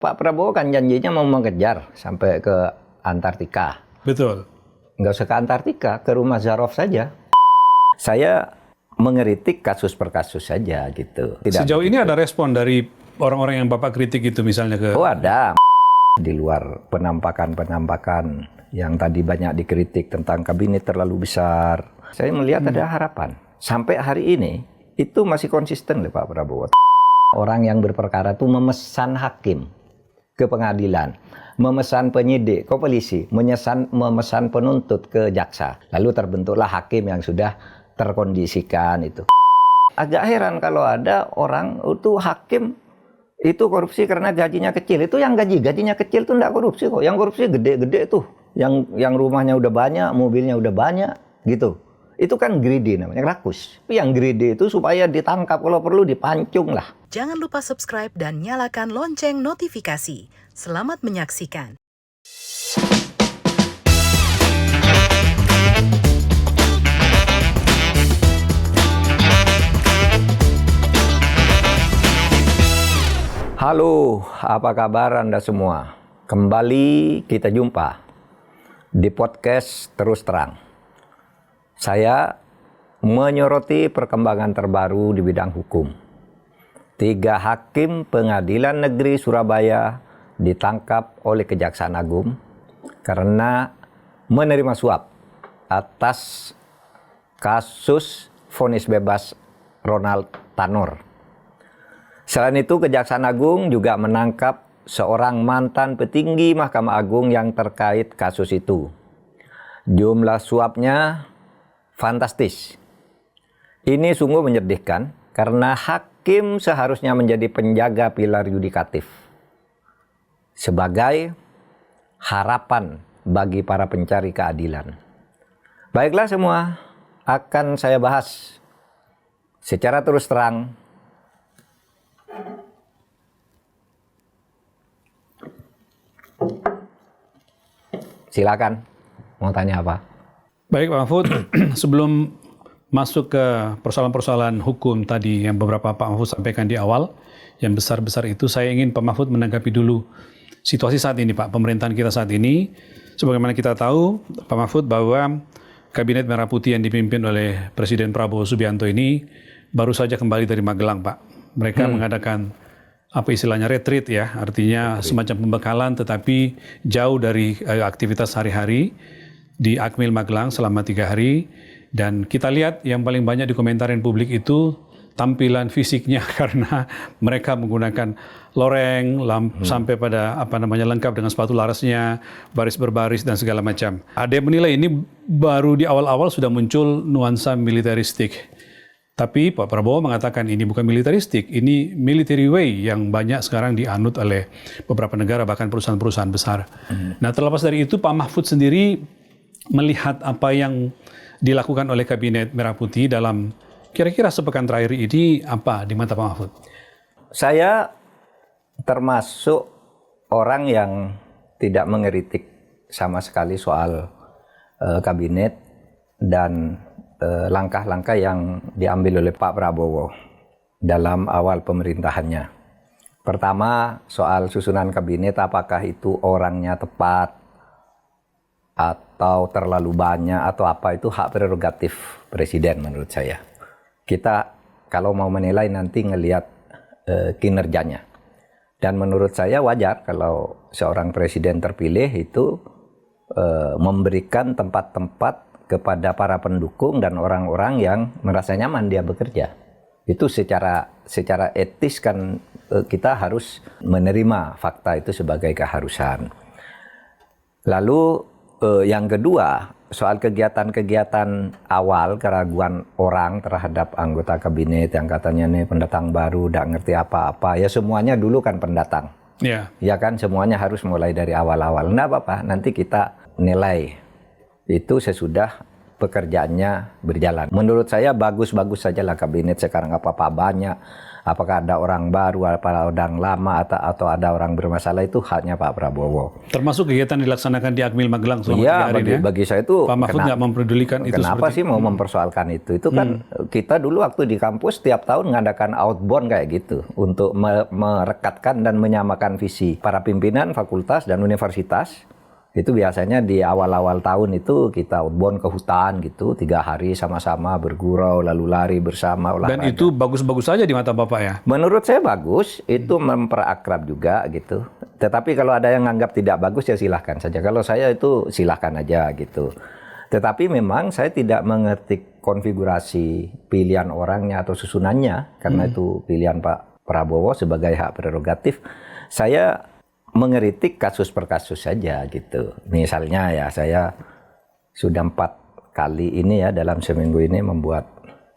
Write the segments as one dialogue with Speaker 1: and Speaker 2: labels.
Speaker 1: Pak Prabowo kan janjinya mau mengejar sampai ke Antartika.
Speaker 2: Betul.
Speaker 1: Nggak usah ke Antartika, ke rumah Zarov saja. Saya mengeritik kasus per kasus saja gitu.
Speaker 2: Sejauh ini ada respon dari orang-orang yang Bapak kritik itu misalnya ke...
Speaker 1: Oh ada. Di luar penampakan-penampakan yang tadi banyak dikritik tentang kabinet terlalu besar. Saya melihat ada harapan. Sampai hari ini itu masih konsisten Pak Prabowo. Orang yang berperkara itu memesan hakim ke pengadilan, memesan penyidik ke polisi, memesan penuntut ke jaksa. Lalu terbentuklah hakim yang sudah terkondisikan itu. Agak heran kalau ada orang itu hakim itu korupsi karena gajinya kecil. Itu yang gajinya kecil itu enggak korupsi kok. Yang korupsi gede-gede tuh. Yang rumahnya udah banyak, mobilnya udah banyak gitu. Itu kan greedy namanya, rakus. Tapi yang greedy itu supaya ditangkap, kalau perlu dipancung lah.
Speaker 3: Jangan lupa subscribe dan nyalakan lonceng notifikasi. Selamat menyaksikan.
Speaker 1: Halo, apa kabar Anda semua? Kembali kita jumpa di podcast Terus Terang. Saya menyoroti perkembangan terbaru di bidang hukum. 3 hakim Pengadilan Negeri Surabaya ditangkap oleh Kejaksaan Agung karena menerima suap atas kasus vonis bebas Ronald Tanur. Selain itu, Kejaksaan Agung juga menangkap seorang mantan petinggi Mahkamah Agung yang terkait kasus itu. Jumlah suapnya fantastis. Ini sungguh menyedihkan karena hakim seharusnya menjadi penjaga pilar yudikatif sebagai harapan bagi para pencari keadilan. Baiklah semua, akan saya bahas secara terus terang. Silakan, mau tanya apa?
Speaker 2: Baik Pak Mahfud, sebelum masuk ke persoalan-persoalan hukum tadi yang beberapa Pak Mahfud sampaikan di awal, yang besar-besar itu, saya ingin Pak Mahfud menanggapi dulu situasi saat ini Pak, pemerintahan kita saat ini. Sebagaimana kita tahu Pak Mahfud bahwa Kabinet Merah Putih yang dipimpin oleh Presiden Prabowo Subianto ini baru saja kembali dari Magelang Pak. Mereka mengadakan apa istilahnya retreat ya, artinya semacam pembekalan tetapi jauh dari aktivitas sehari-hari di Akmil Magelang selama 3 hari. Dan kita lihat yang paling banyak dikomentarin publik itu tampilan fisiknya karena mereka menggunakan loreng sampai pada lengkap dengan sepatu larasnya, baris berbaris dan segala macam. Ada yang menilai ini baru di awal-awal sudah muncul nuansa militeristik. Tapi Pak Prabowo mengatakan ini bukan militeristik, ini military way yang banyak sekarang dianut oleh beberapa negara, bahkan perusahaan-perusahaan besar. Nah, terlepas dari itu, Pak Mahfud sendiri melihat apa yang dilakukan oleh Kabinet Merah Putih dalam kira-kira sepekan terakhir ini apa di mata Pak Mahfud?
Speaker 1: Saya termasuk orang yang tidak mengeritik sama sekali soal kabinet dan langkah-langkah yang diambil oleh Pak Prabowo dalam awal pemerintahannya. Pertama, soal susunan kabinet, apakah itu orangnya tepat atau terlalu banyak atau apa, itu hak prerogatif Presiden menurut saya. Kita kalau mau menilai nanti ngelihat kinerjanya. Dan menurut saya wajar kalau seorang presiden terpilih itu memberikan tempat-tempat kepada para pendukung dan orang-orang yang merasa nyaman dia bekerja. Itu secara etis kan kita harus menerima fakta itu sebagai keharusan. Lalu yang kedua, soal kegiatan-kegiatan awal, keraguan orang terhadap anggota kabinet yang katanya nih pendatang baru, tidak ngerti apa-apa. Ya semuanya dulu kan pendatang.
Speaker 2: Ya.
Speaker 1: Ya kan, semuanya harus mulai dari awal-awal. Nggak apa-apa, nanti kita nilai itu sesudah pekerjaannya berjalan. Menurut saya bagus-bagus saja lah kabinet sekarang, apa-apa banyak Apakah ada orang baru, apa orang lama, atau ada orang bermasalah, itu haknya Pak Prabowo.
Speaker 2: Termasuk kegiatan dilaksanakan di Akmil Magelang selama 3
Speaker 1: Iya,
Speaker 2: hari ini ya?
Speaker 1: bagi saya itu
Speaker 2: Pak Mahfud nggak mempedulikan itu
Speaker 1: kenapa
Speaker 2: seperti
Speaker 1: sih mau mempersoalkan itu? Itu kan kita dulu waktu di kampus tiap tahun ngadakan outbound kayak gitu untuk merekatkan dan menyamakan visi para pimpinan fakultas dan universitas. Itu biasanya di awal-awal tahun itu kita outbound ke hutan gitu, 3 hari sama-sama bergurau, lalu lari bersama, olahraga.
Speaker 2: Dan itu bagus-bagus saja di mata Bapak ya?
Speaker 1: Menurut saya bagus, itu memperakrab juga gitu. Tetapi kalau ada yang anggap tidak bagus ya silahkan saja. Kalau saya itu silahkan aja gitu. Tetapi memang saya tidak mengerti konfigurasi pilihan orangnya atau susunannya, karena itu pilihan Pak Prabowo sebagai hak prerogatif. Saya mengeritik kasus per kasus saja gitu. Misalnya ya, saya sudah 4 kali ini ya dalam seminggu ini membuat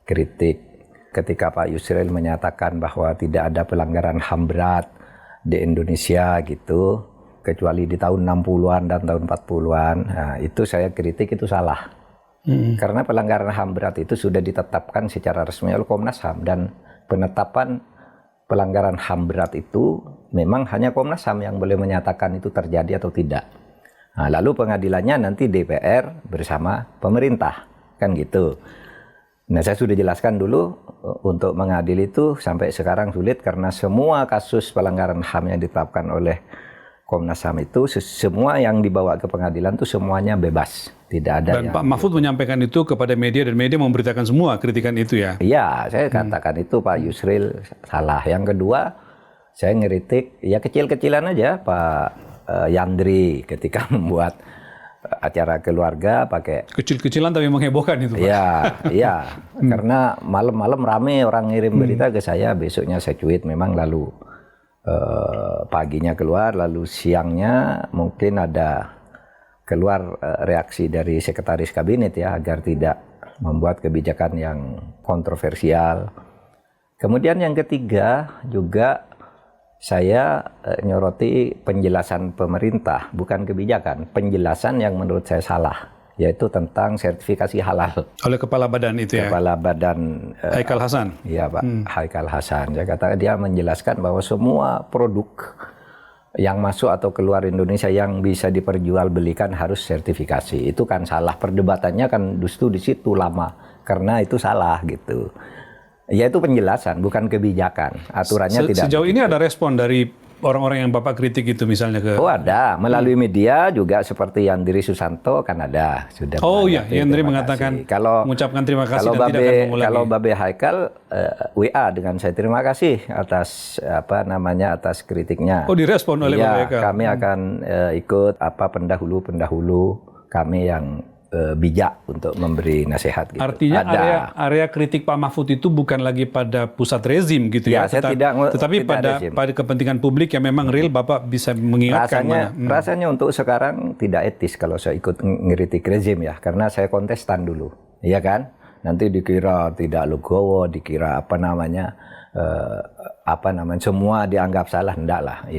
Speaker 1: kritik ketika Pak Yusril menyatakan bahwa tidak ada pelanggaran HAM berat di Indonesia gitu, kecuali di tahun 60-an dan tahun 40-an. Nah, itu saya kritik, itu salah. Karena pelanggaran HAM berat itu sudah ditetapkan secara resmi oleh Komnas HAM, dan penetapan pelanggaran HAM berat itu memang hanya Komnas HAM yang boleh menyatakan itu terjadi atau tidak. Nah, lalu pengadilannya nanti DPR bersama pemerintah, kan gitu. Nah, saya sudah jelaskan dulu, untuk mengadil itu sampai sekarang sulit karena semua kasus pelanggaran HAM yang ditetapkan oleh Komnas HAM itu semua yang dibawa ke pengadilan itu semuanya bebas, tidak ada.
Speaker 2: Dan Pak Mahfud menyampaikan itu kepada media dan media memberitakan semua kritikan itu ya?
Speaker 1: Iya, saya katakan itu Pak Yusril salah. Yang kedua, saya ngeritik ya kecil-kecilan aja Pak Yandri ketika membuat acara keluarga pakai
Speaker 2: kecil-kecilan tapi menghebohkan itu Pak.
Speaker 1: Iya, karena malam-malam rame orang ngirim berita ke saya, besoknya saya tweet memang, lalu paginya keluar, lalu siangnya mungkin ada keluar reaksi dari sekretaris kabinet ya, agar tidak membuat kebijakan yang kontroversial. Kemudian yang ketiga juga saya nyoroti penjelasan pemerintah, bukan kebijakan, penjelasan yang menurut saya salah, yaitu tentang sertifikasi halal.
Speaker 2: Oleh Kepala Badan itu ya?
Speaker 1: Kepala Badan
Speaker 2: Haikal Hasan?
Speaker 1: Iya Pak, Haikal Hasan. Saya katakan dia menjelaskan bahwa semua produk yang masuk atau keluar Indonesia yang bisa diperjualbelikan harus sertifikasi. Itu kan salah, perdebatannya kan justru di situ lama, karena itu salah gitu. Ya itu penjelasan, bukan kebijakan. Aturannya tidak.
Speaker 2: Sejauh ini ada respon dari orang-orang yang Bapak kritik itu misalnya ke...
Speaker 1: Oh ada, melalui media juga seperti Yandri Susanto kan ada. Sudah.
Speaker 2: Oh iya, Yandri mengatakan, mengucapkan terima kasih dan tidak akan mengulangi.
Speaker 1: Kalau Babe Haikal WA dengan saya, terima kasih atas atas kritiknya.
Speaker 2: Oh direspon oleh Babe Haikal.
Speaker 1: Kami akan ikut pendahulu kami yang bijak untuk memberi nasihat. Gitu.
Speaker 2: Artinya area kritik Pak Mahfud itu bukan lagi pada pusat rezim gitu ya, tetapi pada kepentingan publik yang memang real Bapak bisa mengingatkan.
Speaker 1: Rasanya untuk sekarang tidak etis kalau saya ikut ngeritik rezim ya, karena saya kontestan dulu, ya kan? Nanti dikira tidak legowo, dikira semua dianggap salah, enggak lah.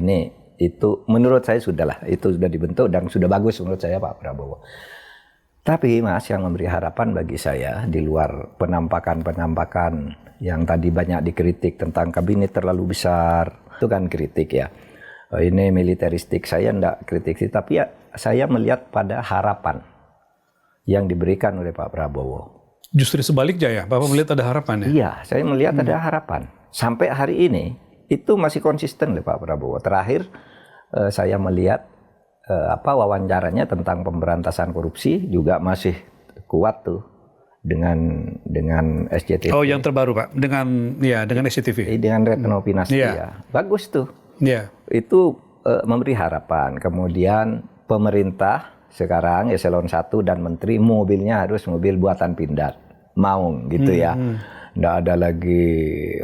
Speaker 1: Itu menurut saya sudahlah, itu sudah dibentuk dan sudah bagus menurut saya Pak Prabowo. Tapi Mas, yang memberi harapan bagi saya di luar penampakan yang tadi banyak dikritik tentang kabinet terlalu besar, itu kan kritik ya. Ini militeristik, saya enggak kritik sih, tapi ya saya melihat pada harapan yang diberikan oleh Pak Prabowo.
Speaker 2: Justru sebaliknya ya, Bapak melihat ada harapan ya?
Speaker 1: Iya, saya melihat ada harapan. Sampai hari ini itu masih konsisten oleh Pak Prabowo. Terakhir saya melihat wawancaranya tentang pemberantasan korupsi juga masih kuat tuh dengan SCTV.
Speaker 2: Oh, yang terbaru Pak, dengan SCTV.
Speaker 1: Dengan Retno Pinasti ya. Bagus tuh.
Speaker 2: Iya.
Speaker 1: Itu memberi harapan. Kemudian pemerintah sekarang eselon 1 dan menteri mobilnya harus mobil buatan Pindad, Maung gitu ya. Nggak ada lagi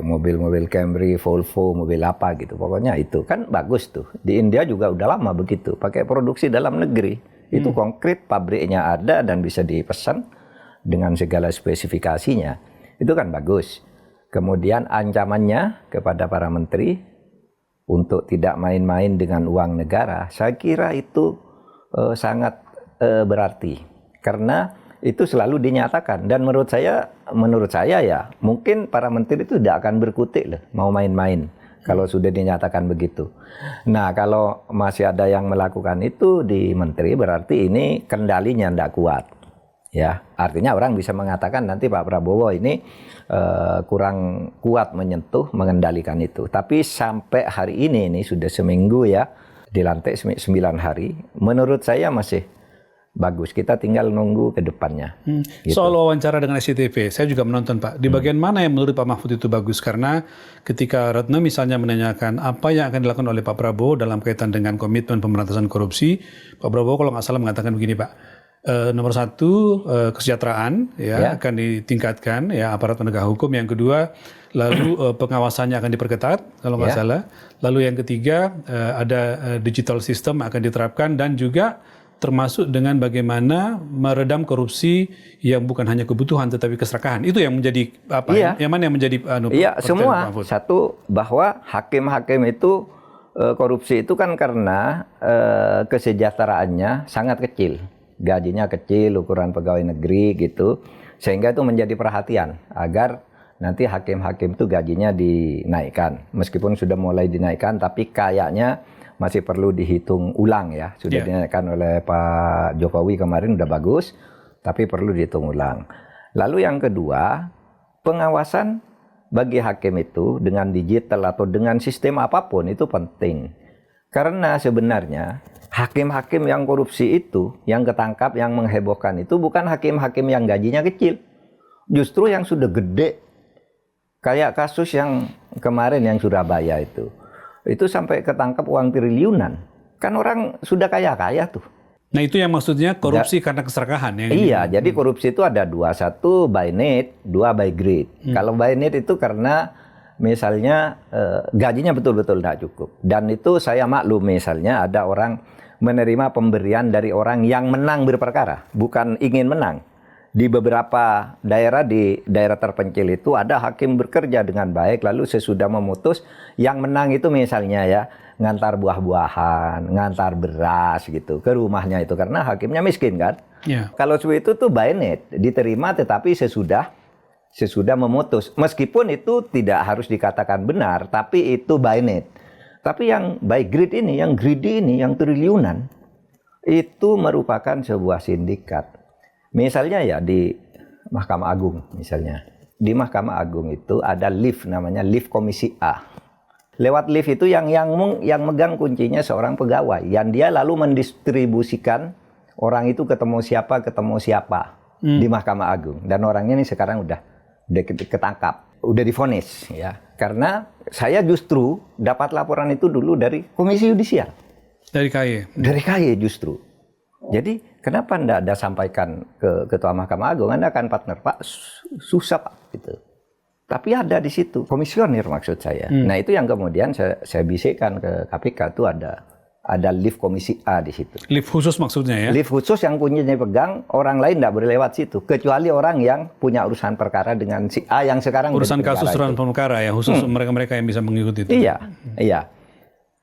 Speaker 1: mobil-mobil Camry, Volvo, mobil apa gitu. Pokoknya itu kan bagus tuh. Di India juga udah lama begitu. Pakai produksi dalam negeri. Itu konkret, pabriknya ada dan bisa dipesan dengan segala spesifikasinya. Itu kan bagus. Kemudian ancamannya kepada para menteri untuk tidak main-main dengan uang negara. Saya kira itu sangat berarti. Karena itu selalu dinyatakan. Dan menurut saya ya mungkin para menteri itu tidak akan berkutik loh, mau main-main kalau sudah dinyatakan begitu. Nah, kalau masih ada yang melakukan itu di menteri, berarti ini kendalinya tidak kuat. Ya, artinya orang bisa mengatakan nanti Pak Prabowo ini kurang kuat mengendalikan itu. Tapi sampai hari ini sudah seminggu ya, dilantik 9 hari, menurut saya masih bagus. Kita tinggal nunggu ke depannya.
Speaker 2: Gitu. Soal wawancara dengan SCTV, saya juga menonton Pak. Di bagian mana yang menurut Pak Mahfud itu bagus? Karena ketika Retno misalnya menanyakan apa yang akan dilakukan oleh Pak Prabowo dalam kaitan dengan komitmen pemberantasan korupsi, Pak Prabowo kalau nggak salah mengatakan begini Pak. Nomor 1 kesejahteraan ya akan ditingkatkan ya aparat penegak hukum. Yang kedua lalu pengawasannya akan diperketat kalau nggak salah. Lalu yang ketiga ada digital system akan diterapkan dan juga termasuk dengan bagaimana meredam korupsi yang bukan hanya kebutuhan tetapi keserakahan. Itu yang menjadi apa? Yang mana yang menjadi
Speaker 1: semua. Satu, bahwa hakim-hakim itu korupsi itu kan karena kesejahteraannya sangat kecil. Gajinya kecil, ukuran pegawai negeri gitu. Sehingga itu menjadi perhatian agar nanti hakim-hakim itu gajinya dinaikkan. Meskipun sudah mulai dinaikkan tapi kayaknya masih perlu dihitung ulang ya. Sudah dinaikkan oleh Pak Jokowi kemarin udah bagus, tapi perlu dihitung ulang. Lalu yang kedua, pengawasan bagi hakim itu dengan digital atau dengan sistem apapun itu penting. Karena sebenarnya hakim-hakim yang korupsi itu, yang ketangkap, yang menghebohkan itu bukan hakim-hakim yang gajinya kecil. Justru yang sudah gede. Kayak kasus yang kemarin yang Surabaya itu sampai ketangkap uang triliunan. Kan orang sudah kaya-kaya tuh.
Speaker 2: Nah itu yang maksudnya korupsi karena keserakahan ya?
Speaker 1: Iya, jadi korupsi itu ada dua. Satu by need, dua by greed. Kalau by need itu karena misalnya gajinya betul-betul tidak cukup. Dan itu saya maklum misalnya ada orang menerima pemberian dari orang yang menang berperkara. Bukan ingin menang. Di beberapa daerah, di daerah terpencil itu ada hakim bekerja dengan baik, lalu sesudah memutus yang menang itu misalnya ya ngantar buah-buahan, ngantar beras gitu ke rumahnya itu karena hakimnya miskin kan. Kalau itu tuh by need, diterima tetapi sesudah memutus. Meskipun itu tidak harus dikatakan benar, tapi itu by need. Tapi yang by greed ini, yang greedy ini, yang triliunan itu merupakan sebuah sindikat. Misalnya ya di Mahkamah Agung misalnya. Di Mahkamah Agung itu ada lift namanya lift Komisi A. Lewat lift itu yang megang kuncinya seorang pegawai yang dia lalu mendistribusikan orang itu ketemu siapa di Mahkamah Agung. Dan orangnya ini sekarang udah ketangkap, udah divonis ya. Karena saya justru dapat laporan itu dulu dari Komisi Yudisial.
Speaker 2: Dari KY?
Speaker 1: Dari KY justru. Jadi kenapa Anda sampaikan ke Ketua Mahkamah Agung? Anda kan partner Pak, susah Pak gitu. Tapi ada di situ komisioner maksud saya. Nah itu yang kemudian saya bisikkan ke KPK itu ada lift Komisi A di situ.
Speaker 2: Lift khusus maksudnya ya?
Speaker 1: Lift khusus yang kuncinya pegang, orang lain tidak boleh lewat situ kecuali orang yang punya urusan perkara dengan si A yang sekarang
Speaker 2: urusan kasus urusan perkara ya, khusus mereka-mereka yang bisa mengikuti itu.
Speaker 1: Iya.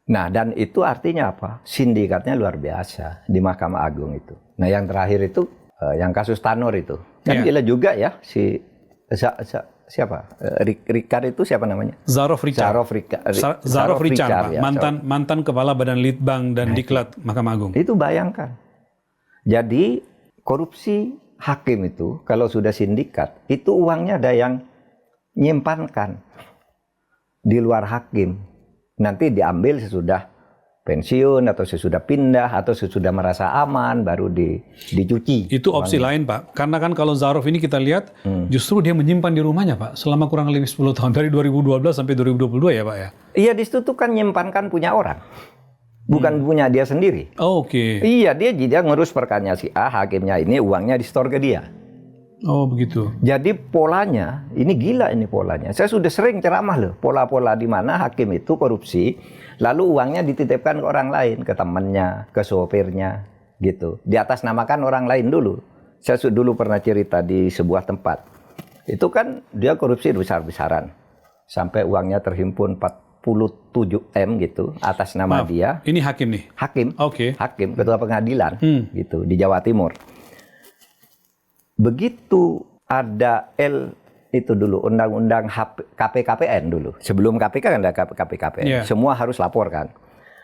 Speaker 1: Nah, dan itu artinya apa? Sindikatnya luar biasa di Mahkamah Agung itu. Nah, yang terakhir itu yang kasus Tanur itu. Kan gila juga ya si siapa? Ricard itu siapa namanya?
Speaker 2: Zarof Richard,
Speaker 1: ya,
Speaker 2: mantan kepala Badan Litbang dan Diklat Mahkamah Agung.
Speaker 1: Itu bayangkan. Jadi korupsi hakim itu kalau sudah sindikat, itu uangnya ada yang nyimpankan di luar hakim. Nanti diambil sesudah pensiun atau sesudah pindah atau sesudah merasa aman baru dicuci.
Speaker 2: Itu opsi lain Pak. Karena kan kalau Zarof ini kita lihat justru dia menyimpan di rumahnya Pak selama kurang lebih 10 tahun dari 2012 sampai 2022 ya Pak ya.
Speaker 1: Iya di situ tuh kan menyimpankan punya orang. Bukan punya dia sendiri.
Speaker 2: Oh, oke.
Speaker 1: Iya dia ngurus perkaranya si A, hakimnya ini uangnya di-store ke dia.
Speaker 2: Oh begitu.
Speaker 1: Jadi polanya, ini gila ini polanya. Saya sudah sering ceramah loh, pola-pola di mana hakim itu korupsi, lalu uangnya dititipkan ke orang lain, ke temannya, ke sopirnya, gitu. Di atas namakan orang lain dulu. Saya dulu pernah cerita di sebuah tempat. Itu kan dia korupsi besar-besaran. Sampai uangnya terhimpun 47 M gitu, atas nama dia.
Speaker 2: Ini hakim nih?
Speaker 1: Hakim.
Speaker 2: Oke.
Speaker 1: Hakim, ketua pengadilan, gitu, di Jawa Timur. begitu ada itu dulu undang-undang KPKPN dulu. Sebelum KPK kan ada KPKPN. Semua harus lapor kan.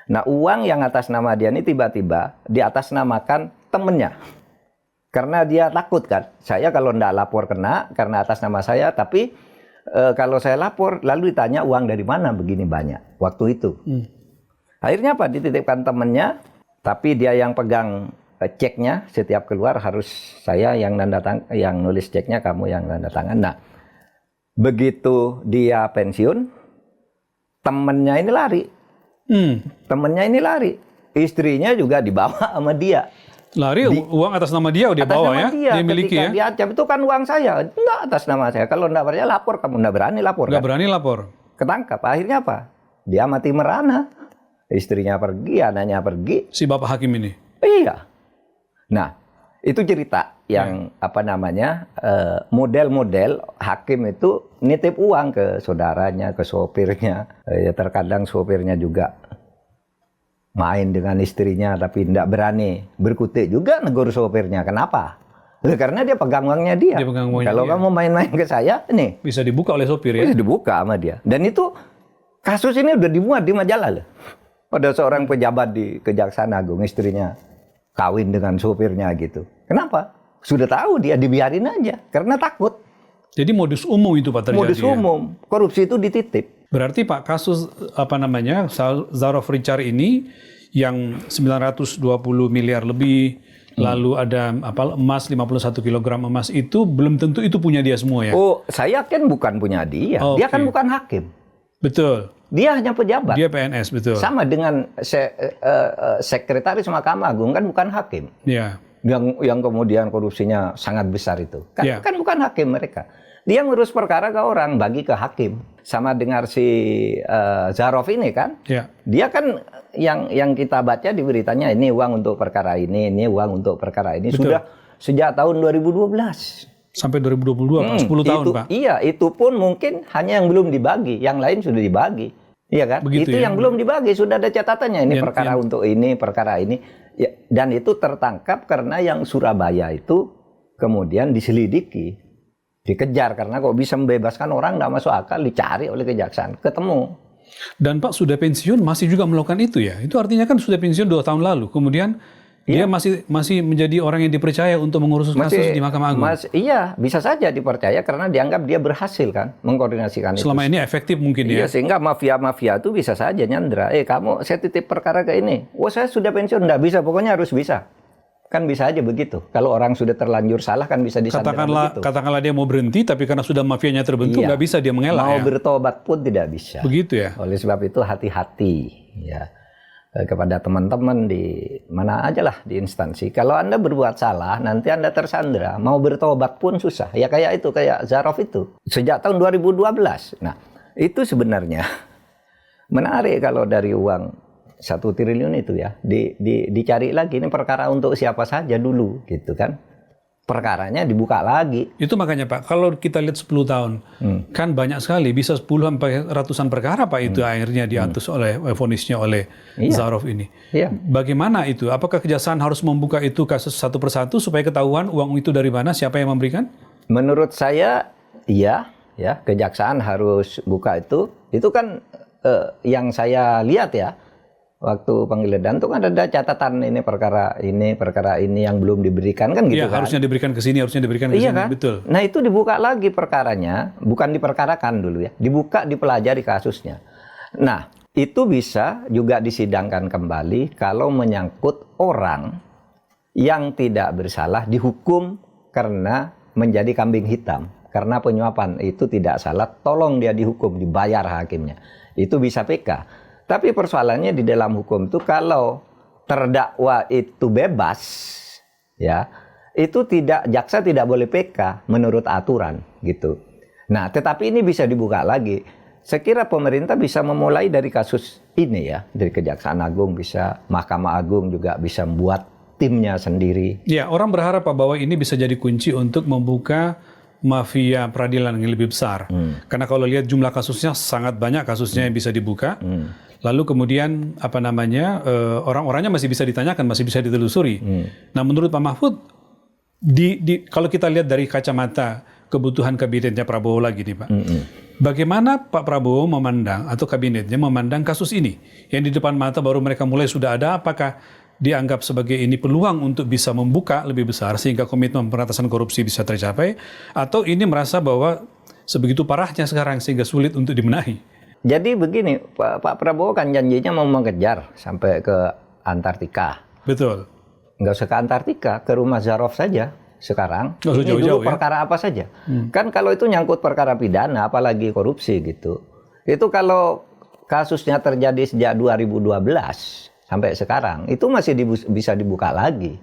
Speaker 1: Nah, uang yang atas nama dia ini tiba-tiba diatasnamakan temennya. Karena dia takut kan. Saya kalau ndak lapor kena karena atas nama saya, tapi kalau saya lapor lalu ditanya uang dari mana begini banyak waktu itu. Akhirnya apa? Dititipkan temennya, tapi dia yang pegang ceknya setiap keluar harus saya yang yang nulis ceknya, kamu yang tanda tangan. Nah, begitu dia pensiun, temennya ini lari. Temennya ini lari. Istrinya juga dibawa sama dia.
Speaker 2: Lari, uang atas nama dia dia bawa ya? Dia miliki ya?
Speaker 1: Diancam, itu kan uang saya. Enggak atas nama saya. Kalau enggak percaya lapor, kamu enggak berani lapor.
Speaker 2: Enggak berani lapor.
Speaker 1: Ketangkap. Akhirnya apa? Dia mati merana. Istrinya pergi, anaknya pergi.
Speaker 2: Si bapak hakim ini?
Speaker 1: Iya. Nah, itu cerita yang model-model hakim itu nitip uang ke saudaranya, ke sopirnya. Ya terkadang sopirnya juga main dengan istrinya tapi tidak berani berkutik juga negur sopirnya. Kenapa? Karena dia pegang uangnya dia. Kalau kamu main-main ke saya, nih
Speaker 2: bisa dibuka oleh sopir ya?
Speaker 1: Bisa dibuka sama dia. Dan itu kasus ini udah dimuat di majalah loh. Ada seorang pejabat di Kejaksaan Agung, istrinya kawin dengan sopirnya gitu. Kenapa? Sudah tahu dia dibiarin aja karena takut.
Speaker 2: Jadi modus umum itu Pak terjadi.
Speaker 1: Modus umum, korupsi itu dititip.
Speaker 2: Berarti Pak kasus Zarof Richard ini yang 920 miliar lebih, lalu ada emas 51 kg emas itu belum tentu itu punya dia semua ya?
Speaker 1: Oh, saya kan bukan punya dia. Dia kan bukan hakim.
Speaker 2: Betul.
Speaker 1: Dia hanya pejabat.
Speaker 2: Dia PNS, betul.
Speaker 1: Sama dengan sekretaris Mahkamah Agung kan bukan hakim.
Speaker 2: Iya.
Speaker 1: Yang kemudian korupsinya sangat besar itu. Kan bukan hakim mereka. Dia ngurus perkara ke orang, bagi ke hakim. Sama dengan si Zarof ini kan.
Speaker 2: Ya.
Speaker 1: Dia kan yang kita baca di beritanya, ini uang untuk perkara ini uang untuk perkara ini. Betul. Sudah sejak tahun 2012.
Speaker 2: Sampai 2022, 10 tahun Pak.
Speaker 1: Iya, itu pun mungkin hanya yang belum dibagi. Yang lain sudah dibagi. Iya kan?
Speaker 2: Begitu
Speaker 1: itu
Speaker 2: ya?
Speaker 1: Yang belum dibagi, sudah ada catatannya. Ini perkara untuk ini, perkara ini. Ya, dan itu tertangkap karena yang Surabaya itu kemudian diselidiki. Dikejar karena kok bisa membebaskan orang nggak masuk akal, dicari oleh kejaksaan, ketemu.
Speaker 2: Dan Pak sudah pensiun masih juga melakukan itu ya? Itu artinya kan sudah pensiun 2 tahun lalu, kemudian dia masih menjadi orang yang dipercaya untuk mengurus kasus di Mahkamah Agung.
Speaker 1: Iya, bisa saja dipercaya karena dianggap dia berhasil kan mengkoordinasikan itu.
Speaker 2: Selama ini efektif mungkin ya?
Speaker 1: Iya, sehingga mafia-mafia itu bisa saja nyandra. Kamu saya titip perkara ke ini. Oh, saya sudah pensiun, nggak bisa, pokoknya harus bisa. Kan bisa aja begitu. Kalau orang sudah terlanjur salah kan bisa disandera begitu.
Speaker 2: Katakanlah dia mau berhenti, tapi karena sudah mafianya terbentuk, nggak bisa dia mengelak.
Speaker 1: Mau bertobat pun tidak bisa.
Speaker 2: Begitu ya?
Speaker 1: Oleh sebab itu hati-hati ya kepada teman-teman di mana aja lah di instansi. Kalau Anda berbuat salah, nanti Anda tersandera. Mau bertobat pun susah. Ya kayak itu, kayak Zarof itu. Sejak tahun 2012. Nah, itu sebenarnya menarik kalau dari uang 1 triliun itu ya, dicari lagi ini perkara untuk siapa saja dulu gitu kan. Perkaranya dibuka lagi.
Speaker 2: Itu makanya Pak, kalau kita lihat 10 tahun, kan banyak sekali, bisa 10 sampai ratusan perkara Pak itu akhirnya diatus oleh vonisnya oleh Zarof ini.
Speaker 1: Iya.
Speaker 2: Bagaimana itu? Apakah kejaksaan harus membuka itu kasus satu persatu supaya ketahuan uang itu dari mana, siapa yang memberikan?
Speaker 1: Menurut saya iya, ya kejaksaan harus buka itu. Itu kan yang saya lihat ya. Waktu penggeledahan itu kan ada catatan ini perkara ini yang belum diberikan kan gitu kan.
Speaker 2: Harusnya diberikan ke sini, harusnya diberikan ke sini,
Speaker 1: kan?
Speaker 2: Betul.
Speaker 1: Nah, itu dibuka lagi perkaranya, bukan diperkarakan dulu ya. Dibuka, dipelajari kasusnya. Nah, itu bisa juga disidangkan kembali kalau menyangkut orang yang tidak bersalah dihukum karena menjadi kambing hitam. Karena penyuapan itu tidak salah, tolong dia dihukum, dibayar hakimnya. Itu bisa PK. Tapi persoalannya di dalam hukum itu kalau terdakwa itu bebas, ya itu jaksa tidak boleh PK menurut aturan gitu. Nah, tetapi ini bisa dibuka lagi. Saya kira pemerintah bisa memulai dari kasus ini ya, dari Kejaksaan Agung bisa, Mahkamah Agung juga bisa membuat timnya sendiri.
Speaker 2: Ya, orang berharap Pak bahwa ini bisa jadi kunci untuk membuka mafia peradilan yang lebih besar. Karena kalau lihat jumlah kasusnya sangat banyak kasusnya yang bisa dibuka. Lalu kemudian orang-orangnya masih bisa ditanyakan, masih bisa ditelusuri. Nah, menurut Pak Mahfud Kalau kita lihat dari kacamata kebutuhan kabinetnya Prabowo lagi nih Pak, bagaimana Pak Prabowo memandang atau kabinetnya memandang kasus ini yang di depan mata baru mereka mulai sudah ada, apakah dianggap sebagai ini peluang untuk bisa membuka lebih besar sehingga komitmen pemberantasan korupsi bisa tercapai, atau ini merasa bahwa sebegitu parahnya sekarang sehingga sulit untuk dibenahi?
Speaker 1: Jadi begini, Pak Prabowo kan janjinya mau mengejar sampai ke Antartika.
Speaker 2: Betul.
Speaker 1: Nggak usah ke Antartika, ke rumah Zarov saja sekarang.
Speaker 2: Nggak usah
Speaker 1: Ini
Speaker 2: jauh-jauh,
Speaker 1: dulu perkara apa saja. Kan kalau itu nyangkut perkara pidana, apalagi korupsi gitu. Itu kalau kasusnya terjadi sejak 2012 sampai sekarang, itu masih bisa dibuka lagi.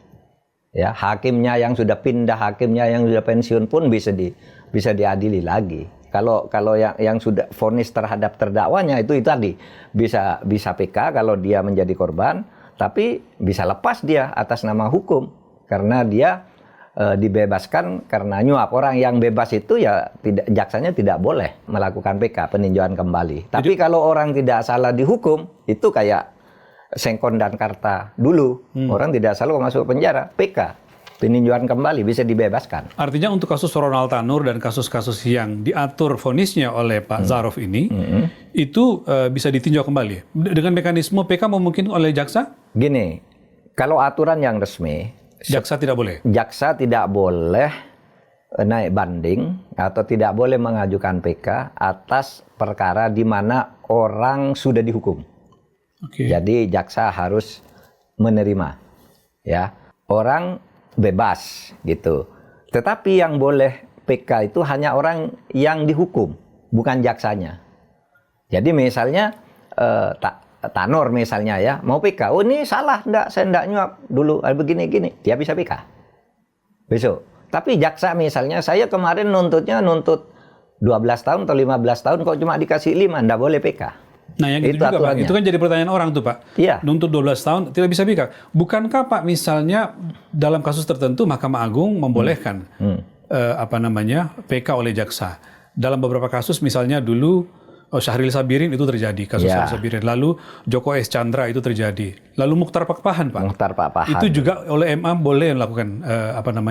Speaker 1: Ya, hakimnya yang sudah pindah, hakimnya yang sudah pensiun pun bisa diadili lagi. Kalau yang sudah vonis terhadap terdakwanya itu tadi bisa PK kalau dia menjadi korban, tapi bisa lepas dia atas nama hukum karena dia dibebaskan karena nyuap. Orang yang bebas itu ya jaksanya tidak boleh melakukan PK, peninjauan kembali. Tapi kalau orang tidak salah dihukum, itu kayak Sengkon dan Karta dulu, orang tidak salah masuk penjara, PK, peninjauan kembali, bisa dibebaskan.
Speaker 2: Artinya untuk kasus Ronald Tanur dan kasus-kasus yang diatur vonisnya oleh Pak Zarov ini, itu bisa ditinjau kembali dengan mekanisme PK memungkinkan oleh jaksa?
Speaker 1: Gini, kalau aturan yang resmi,
Speaker 2: jaksa tidak boleh.
Speaker 1: Jaksa tidak boleh naik banding atau tidak boleh mengajukan PK atas perkara di mana orang sudah dihukum.
Speaker 2: Okay.
Speaker 1: Jadi jaksa harus menerima, ya, orang bebas gitu. Tetapi yang boleh PK itu hanya orang yang dihukum, bukan jaksanya. Jadi misalnya Tanur misalnya ya, mau PK, oh ini salah, saya enggak nyuap dulu, begini-gini, dia bisa PK. Besok. Tapi jaksa misalnya, saya kemarin nuntut 12 tahun atau 15 tahun, kok cuma dikasih 5, enggak boleh PK.
Speaker 2: Nah yang itu juga Pak, itu kan jadi pertanyaan orang tuh Pak.
Speaker 1: Iya.
Speaker 2: Nuntut 12 tahun, tidak bisa PK. Bukankah Pak misalnya dalam kasus tertentu Mahkamah Agung membolehkan PK oleh jaksa? Dalam beberapa kasus misalnya dulu Syahril Sabirin itu terjadi, kasus Syahril Sabirin. Lalu Joko S. Chandra itu terjadi. Lalu Mukhtar Pakpahan, Pak.
Speaker 1: Mukhtar Pakpahan.
Speaker 2: Itu juga oleh MA boleh melakukan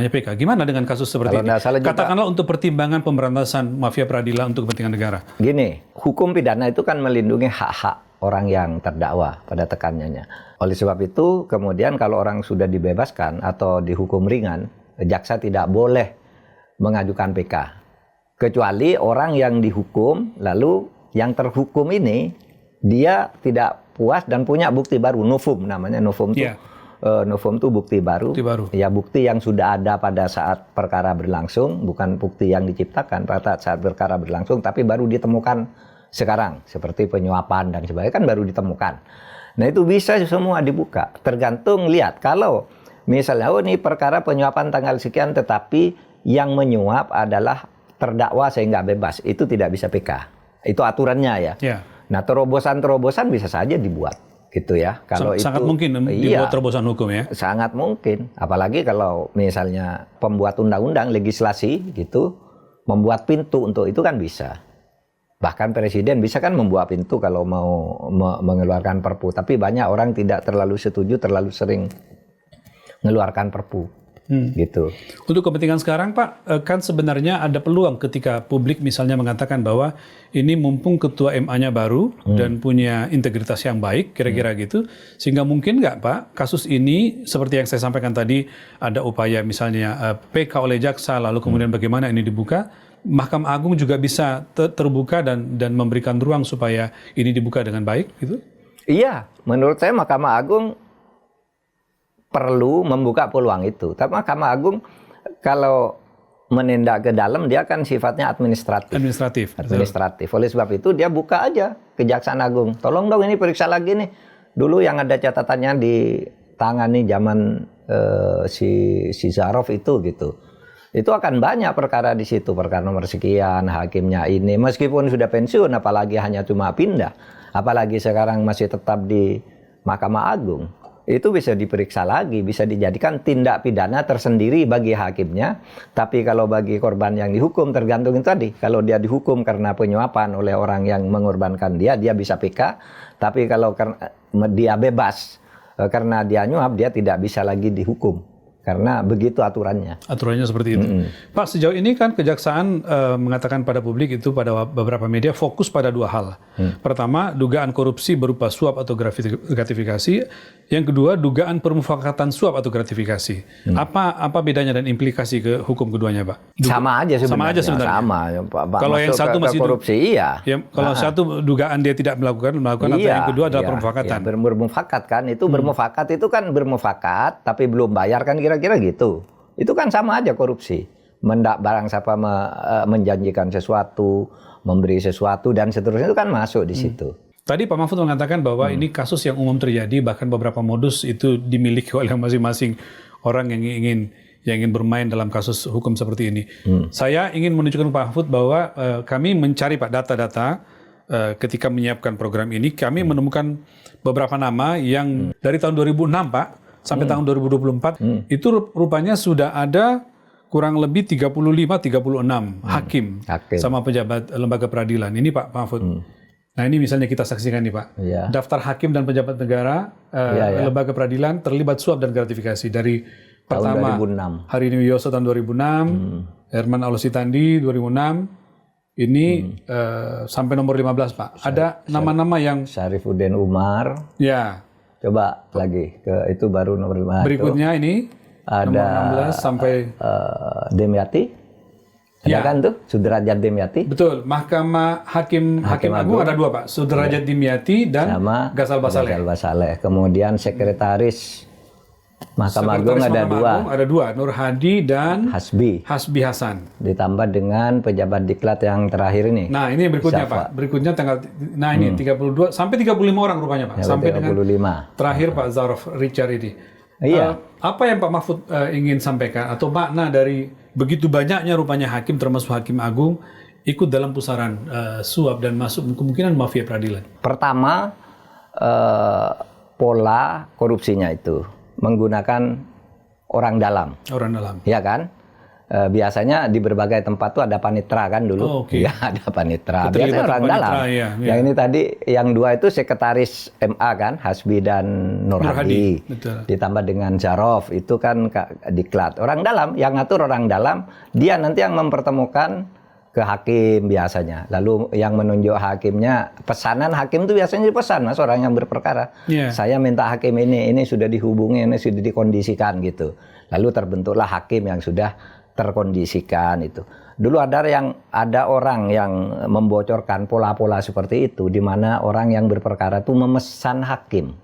Speaker 2: PK. Gimana dengan kasus seperti ini? Katakanlah untuk pertimbangan pemberantasan mafia peradilan untuk kepentingan negara.
Speaker 1: Gini, hukum pidana itu kan melindungi hak-hak orang yang terdakwa pada tekanannya. Oleh sebab itu, kemudian kalau orang sudah dibebaskan atau dihukum ringan, jaksa tidak boleh mengajukan PK. Kecuali orang yang dihukum, lalu yang terhukum ini dia tidak puas dan punya bukti baru, novum namanya, novum itu. Novum itu bukti baru. Ya, bukti yang sudah ada pada saat perkara berlangsung, bukan bukti yang diciptakan pada saat perkara berlangsung, tapi baru ditemukan sekarang, seperti penyuapan dan sebagainya kan baru ditemukan. Nah, itu bisa semua dibuka. Tergantung lihat kalau misalnya ini perkara penyuapan tanggal sekian tetapi yang menyuap adalah terdakwa sehingga bebas, itu tidak bisa PK. Itu aturannya ya. Nah, terobosan-terobosan bisa saja dibuat gitu ya. Kalau
Speaker 2: sangat
Speaker 1: itu
Speaker 2: mungkin dibuat terobosan hukum ya.
Speaker 1: Sangat mungkin. Apalagi kalau misalnya pembuat undang-undang, legislasi gitu, membuat pintu untuk itu kan bisa. Bahkan presiden bisa kan membuat pintu kalau mau mengeluarkan perpu. Tapi banyak orang tidak terlalu setuju, terlalu sering mengeluarkan perpu. Gitu.
Speaker 2: Untuk kepentingan sekarang Pak, kan sebenarnya ada peluang ketika publik misalnya mengatakan bahwa ini mumpung ketua MA-nya baru dan punya integritas yang baik, kira-kira gitu, sehingga mungkin nggak Pak, kasus ini seperti yang saya sampaikan tadi, ada upaya misalnya PK oleh jaksa, lalu kemudian bagaimana ini dibuka, Mahkamah Agung juga bisa terbuka dan memberikan ruang supaya ini dibuka dengan baik gitu?
Speaker 1: Iya, menurut saya Mahkamah Agung perlu membuka peluang itu. Tapi Mahkamah Agung kalau menindak ke dalam dia kan sifatnya administratif. Oleh sebab itu dia buka aja Kejaksaan Agung. Tolong dong ini periksa lagi nih. Dulu yang ada catatannya ditangani zaman si Zarov itu gitu. Itu akan banyak perkara di situ, perkara nomor sekian, hakimnya ini meskipun sudah pensiun, apalagi hanya cuma pindah, apalagi sekarang masih tetap di Mahkamah Agung. Itu bisa diperiksa lagi, bisa dijadikan tindak pidana tersendiri bagi hakimnya. Tapi kalau bagi korban yang dihukum tergantung itu tadi. Kalau dia dihukum karena penyuapan oleh orang yang mengorbankan dia bisa PK. Tapi kalau dia bebas karena dia nyuap, dia tidak bisa lagi dihukum. Karena begitu aturannya.
Speaker 2: Aturannya seperti itu. Pak, sejauh ini kan Kejaksaan mengatakan pada publik itu pada beberapa media fokus pada dua hal. Pertama, dugaan korupsi berupa suap atau gratifikasi. Yang kedua, dugaan permufakatan suap atau gratifikasi. Apa bedanya dan implikasi ke hukum keduanya, Pak?
Speaker 1: Sama aja sebenarnya.
Speaker 2: Sama aja sebenarnya.
Speaker 1: Sama.
Speaker 2: Kalau yang satu masih
Speaker 1: korupsi, iya.
Speaker 2: Ya, kalau satu dugaan dia tidak melakukan atau yang kedua adalah permufakatan.
Speaker 1: Iya, bermufakat kan, itu bermufakat itu kan bermufakat tapi belum bayar kan kira-kira gitu. Itu kan sama aja korupsi. Barang siapa menjanjikan sesuatu, memberi sesuatu dan seterusnya itu kan masuk di situ.
Speaker 2: Tadi Pak Mahfud mengatakan bahwa ini kasus yang umum terjadi, bahkan beberapa modus itu dimiliki oleh masing-masing orang yang ingin bermain dalam kasus hukum seperti ini. Saya ingin menunjukkan Pak Mahfud bahwa kami mencari Pak data-data ketika menyiapkan program ini, kami menemukan beberapa nama yang dari tahun 2006 Pak sampai tahun 2024 itu rupanya sudah ada kurang lebih 35-36 hakim sama pejabat lembaga peradilan. Ini Pak Mahfud. Nah ini misalnya kita saksikan nih Pak. Daftar hakim dan pejabat negara lembaga peradilan terlibat suap dan gratifikasi dari pertama Hari Ini Wiyoso tahun 2006, Herman Aulositandi 2006, ini sampai nomor 15 Pak. Ada nama-nama yang
Speaker 1: Syarifuddin Umar.
Speaker 2: Ya.
Speaker 1: Coba lagi ke itu baru nomor 5.
Speaker 2: Berikutnya ini
Speaker 1: ada
Speaker 2: nomor 16 sampai
Speaker 1: Demyati. Ada kan tuh Sudrajat Demyati.
Speaker 2: Betul. Mahkamah Hakim Agung ada dua Pak. Sudrajat Dimyati dan
Speaker 1: sama
Speaker 2: Ghazal Basaleh.
Speaker 1: Ghazal Basaleh. Kemudian Sekretaris Mahkamah Agung ada dua.
Speaker 2: Ada dua, Nur Hadi dan
Speaker 1: Hasbi
Speaker 2: Hasan.
Speaker 1: Ditambah dengan pejabat diklat yang terakhir ini.
Speaker 2: Nah, ini berikutnya Pak. Berikutnya ini 32 sampai 35 orang rupanya Pak. Sampai 35. Dengan terakhir Pak Zarof Richard ini.
Speaker 1: Iya.
Speaker 2: Apa yang Pak Mahfud ingin sampaikan atau makna dari begitu banyaknya rupanya hakim termasuk Hakim Agung ikut dalam pusaran suap dan masuk kemungkinan mafia peradilan?
Speaker 1: Pertama, pola korupsinya itu menggunakan orang dalam.
Speaker 2: Orang dalam.
Speaker 1: Ya kan? Biasanya di berbagai tempat tuh ada panitra kan dulu. Ya, ada panitra. Biasanya orang dalam. Yang ini tadi, yang dua itu sekretaris MA kan, Hasbi dan Nur Hadi. Ditambah dengan Zarof, itu kan diklat. Orang dalam, yang ngatur orang dalam, dia nanti yang mempertemukan ke hakim biasanya. Lalu yang menunjuk hakimnya, pesanan hakim itu biasanya dipesan, Mas, orang yang berperkara. Saya minta hakim ini sudah dihubungi, ini sudah dikondisikan gitu. Lalu terbentuklah hakim yang sudah terkondisikan itu. Dulu ada orang yang membocorkan pola-pola seperti itu, di mana orang yang berperkara itu memesan hakim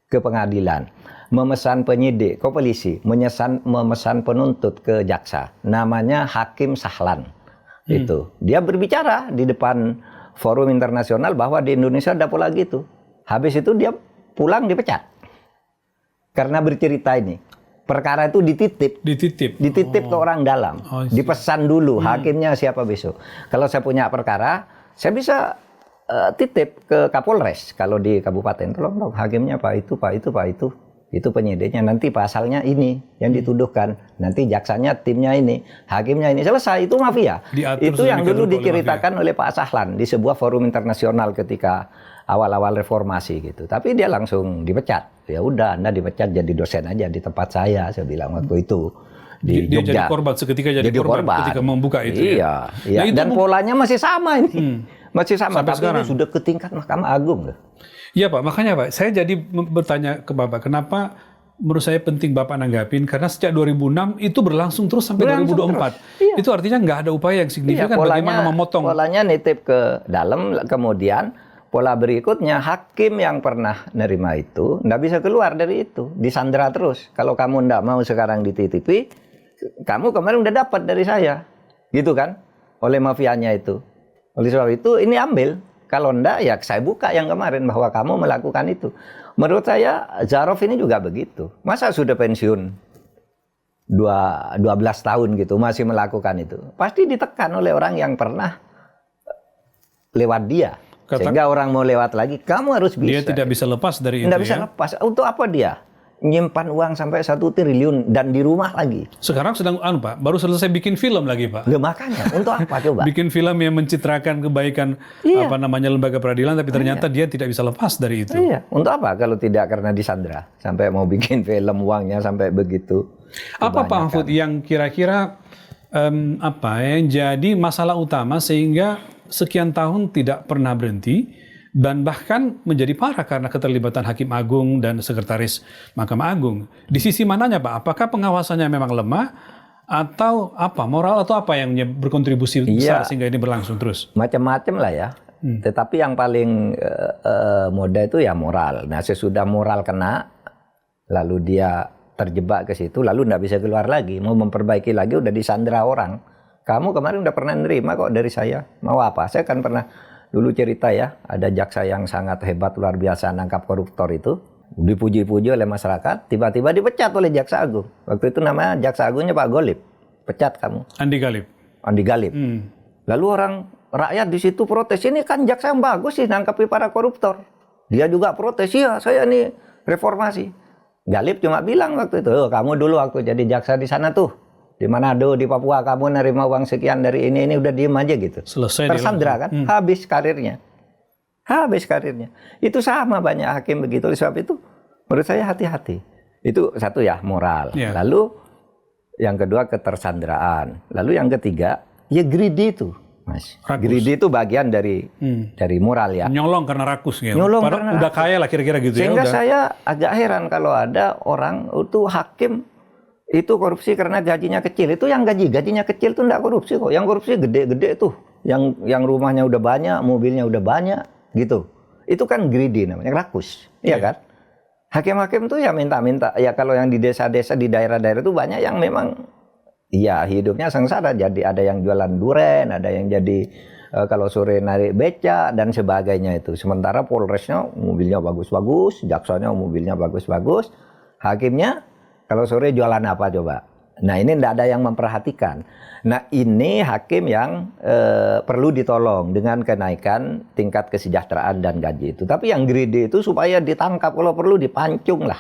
Speaker 1: ke pengadilan, memesan penyidik ke polisi, memesan penuntut ke jaksa. Namanya Hakim Sahlan. Itu dia berbicara di depan forum internasional bahwa di Indonesia ada pola gitu. Habis itu dia pulang dipecat karena bercerita ini. Perkara itu dititip ke orang dalam, dipesan dulu hakimnya siapa besok. Kalau saya punya perkara, saya bisa titip ke Kapolres. Kalau di kabupaten, tolong dong hakimnya Pak itu penyidiknya, nanti pasalnya ini yang dituduhkan, nanti jaksanya timnya ini, hakimnya ini, selesai. Itu mafia. Itu yang dulu diceritakan oleh Pak Sahlan di sebuah forum internasional ketika awal-awal reformasi gitu. Tapi dia langsung dipecat. Ya udah, Anda dipecat jadi dosen aja di tempat saya bilang waktu itu di
Speaker 2: dia
Speaker 1: Jogja.
Speaker 2: Jadi korban seketika jadi korban ketika membuka itu.
Speaker 1: Iya. Nah, dan polanya masih sama ini. Masih sama, tapi ini sudah ke tingkat Mahkamah Agung.
Speaker 2: Iya Pak, makanya Pak, saya jadi bertanya ke Bapak, kenapa menurut saya penting Bapak nanggapin, karena sejak 2006 itu berlangsung terus sampai 2024. Iya. Itu artinya nggak ada upaya yang signifikan bagaimana memotong.
Speaker 1: Polanya nitip ke dalam, kemudian pola berikutnya hakim yang pernah nerima itu nggak bisa keluar dari itu, disandera terus. Kalau kamu nggak mau sekarang dititipi, kamu kemarin udah dapat dari saya, gitu kan? Oleh mafianya itu. Oleh sebab itu ini ambil. Kalau enggak, ya saya buka yang kemarin bahwa kamu melakukan itu. Menurut saya, Zarof ini juga begitu. Masa sudah pensiun 12 tahun gitu, masih melakukan itu. Pasti ditekan oleh orang yang pernah lewat dia. Sehingga orang mau lewat lagi, kamu harus bisa.
Speaker 2: Dia tidak bisa lepas dari itu.
Speaker 1: Tidak bisa lepas. Untuk apa dia? Nyimpan uang sampai 1 triliun dan di rumah lagi.
Speaker 2: Sekarang sedang Pak, baru selesai bikin film lagi Pak.
Speaker 1: Ya, makanya untuk apa coba?
Speaker 2: Bikin film yang mencitrakan kebaikan lembaga peradilan, tapi ternyata dia tidak bisa lepas dari itu.
Speaker 1: Iya, untuk apa kalau tidak karena disandra sampai mau bikin film uangnya sampai begitu.
Speaker 2: Apa Pak Mahfud yang kira-kira yang jadi masalah utama sehingga sekian tahun tidak pernah berhenti dan bahkan menjadi parah karena keterlibatan Hakim Agung dan Sekretaris Mahkamah Agung? Di sisi mananya Pak? Apakah pengawasannya memang lemah atau apa? Moral atau apa yang berkontribusi besar sehingga ini berlangsung terus?
Speaker 1: Macam-macam lah ya. Tetapi yang paling mudah itu ya moral. Nah, sesudah moral kena, lalu dia terjebak ke situ, lalu nggak bisa keluar lagi, mau memperbaiki lagi udah disandra orang. Kamu kemarin udah pernah nerima kok dari saya, mau apa? Saya kan pernah dulu cerita ya, ada jaksa yang sangat hebat luar biasa nangkap koruptor itu, dipuji-puji oleh masyarakat, tiba-tiba dipecat oleh Jaksa Agung. Waktu itu namanya Jaksa Agungnya Pak Golib, pecat kamu.
Speaker 2: Andi Galib.
Speaker 1: Lalu rakyat di situ protes, ini kan jaksa yang bagus sih nangkapi para koruptor. Dia juga protes, ya saya ini reformasi. Galib cuma bilang waktu itu, kamu dulu waktu jadi jaksa di sana tuh, di Manado, di Papua, kamu nerima uang sekian dari ini udah diem aja gitu.
Speaker 2: Selesai.
Speaker 1: Tersandra kan, habis karirnya. Itu sama banyak hakim begitu. Oleh sebab itu, menurut saya hati-hati. Itu satu ya, moral. Lalu yang kedua ketersandraan. Lalu yang ketiga, ya greedy itu. Mas, greedy itu bagian dari moral ya.
Speaker 2: Nyolong karena rakus gitu.
Speaker 1: Nyolong
Speaker 2: karena udah kaya lah kira-kira gitu.
Speaker 1: Sehingga
Speaker 2: ya.
Speaker 1: saya agak heran kalau ada orang itu hakim itu korupsi karena gajinya kecil. Itu yang gajinya kecil itu enggak korupsi kok. Yang korupsi gede-gede tuh. Yang rumahnya udah banyak, mobilnya udah banyak gitu. Itu kan greedy namanya, rakus. Iya kan? Hakim-hakim tuh ya minta-minta. Ya kalau yang di desa-desa, di daerah-daerah itu banyak yang memang iya, hidupnya sengsara. Jadi ada yang jualan duren, ada yang jadi kalau sore narik beca dan sebagainya itu. Sementara Polresnya mobilnya bagus-bagus, jaksanya mobilnya bagus-bagus, hakimnya kalau sore jualan apa coba? Nah ini tidak ada yang memperhatikan. Nah ini hakim yang perlu ditolong dengan kenaikan tingkat kesejahteraan dan gaji itu. Tapi yang greedy itu supaya ditangkap, kalau perlu dipancung lah.